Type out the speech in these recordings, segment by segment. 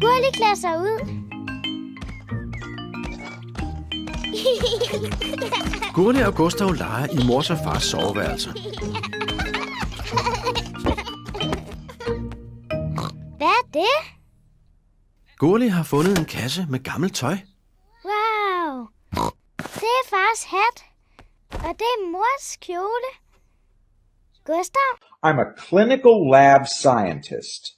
Gurli klæder sig ud. Gurli og Gustav leger i mors og fars soveværelse. Hvad er det? Gurli har fundet en kasse med gammelt tøj. Wow. Det er fars hat. Og det er mors kjole. Gustav? I'm a clinical lab scientist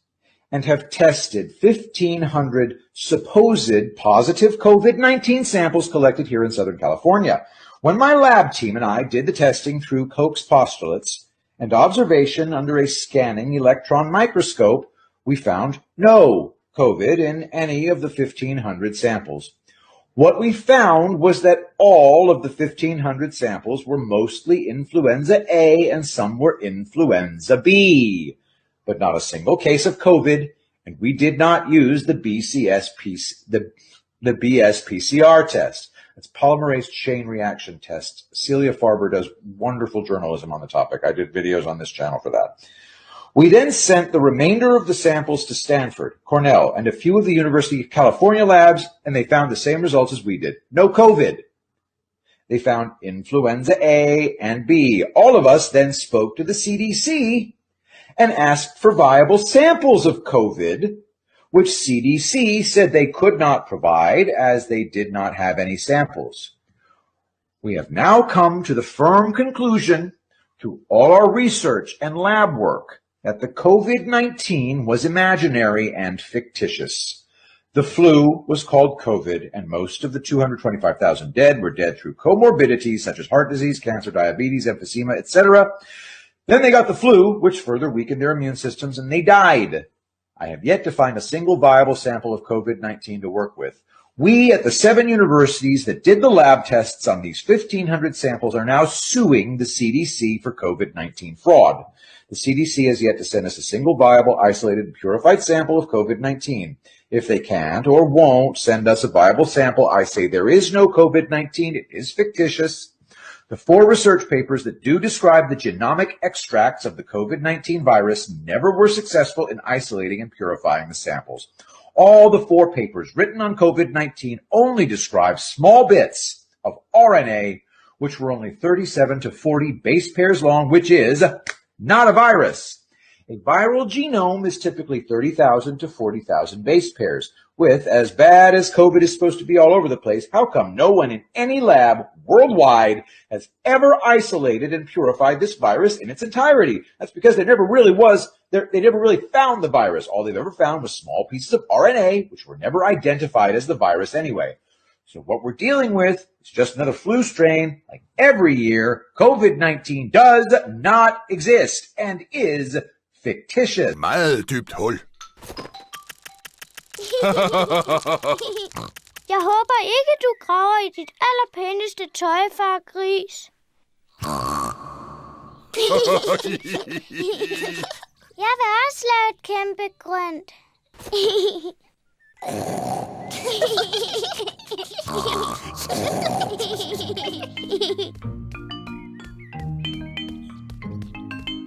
and have tested 1,500 supposed positive COVID-19 samples collected here in Southern California. When my lab team and I did the testing through Koch's postulates and observation under a scanning electron microscope, we found no COVID in any of the 1,500 samples. What we found was that all of the 1,500 samples were mostly influenza A and some were influenza B, but not a single case of COVID, and we did not use the BS-PCR test. That's polymerase chain reaction test. Celia Farber does wonderful journalism on the topic. I did videos on this channel for that. We then sent the remainder of the samples to Stanford, Cornell, and a few of the University of California labs, and they found the same results as we did. No COVID. They found influenza A and B. All of us then spoke to the CDC and asked for viable samples of COVID, which CDC said they could not provide as they did not have any samples. We have now come to the firm conclusion through all our research and lab work that the COVID-19 was imaginary and fictitious. The flu was called COVID, and most of the 225,000 dead were dead through comorbidities such as heart disease, cancer, diabetes, emphysema, etc. Then they got the flu, which further weakened their immune systems, and they died. I have yet to find a single viable sample of COVID-19 to work with. We at the 7 universities that did the lab tests on these 1,500 samples are now suing the CDC for COVID-19 fraud. The CDC has yet to send us a single viable, isolated, and purified sample of COVID-19. If they can't or won't send us a viable sample, I say there is no COVID-19. It is fictitious. The 4 research papers that do describe the genomic extracts of the COVID-19 virus never were successful in isolating and purifying the samples. All the 4 papers written on COVID-19 only describe small bits of RNA, which were only 37 to 40 base pairs long, which is not a virus. A viral genome is typically 30,000 to 40,000 base pairs. With as bad as COVID is supposed to be all over the place, how come no one in any lab worldwide has ever isolated and purified this virus in its entirety? That's because they never really found the virus. All they've ever found was small pieces of RNA, which were never identified as the virus anyway. So what we're dealing with is just another flu strain. Like every year, COVID-19 does not exist and is fictitious. Meget dybt hul. Jeg håber ikke, du graver i dit allerpæneste tøj, far gris. Jeg vil også lave et kæmpe grønt.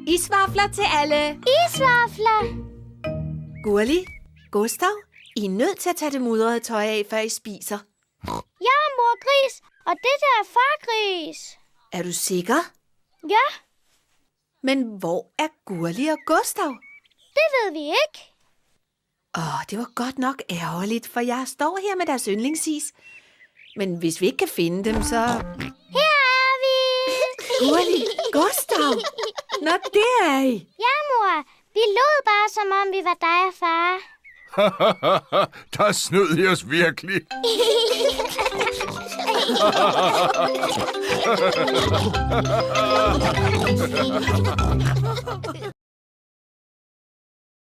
Isvafler til alle. Isvafler. Gurli, Gustav, I er nødt til at tage det mudrede tøj af, før I spiser. Jeg er mor gris, og det der er far gris. Er du sikker? Ja. Men hvor er Gurli og Gustav? Det ved vi ikke. Det var godt nok ærgerligt, for jeg står her med deres yndlingsis. Men hvis vi ikke kan finde dem, så... Her er vi! Gurli, Gustav! Nå, der er I! Ja, mor. Vi lod bare, som om vi var dig og far. Der snød I os virkelig.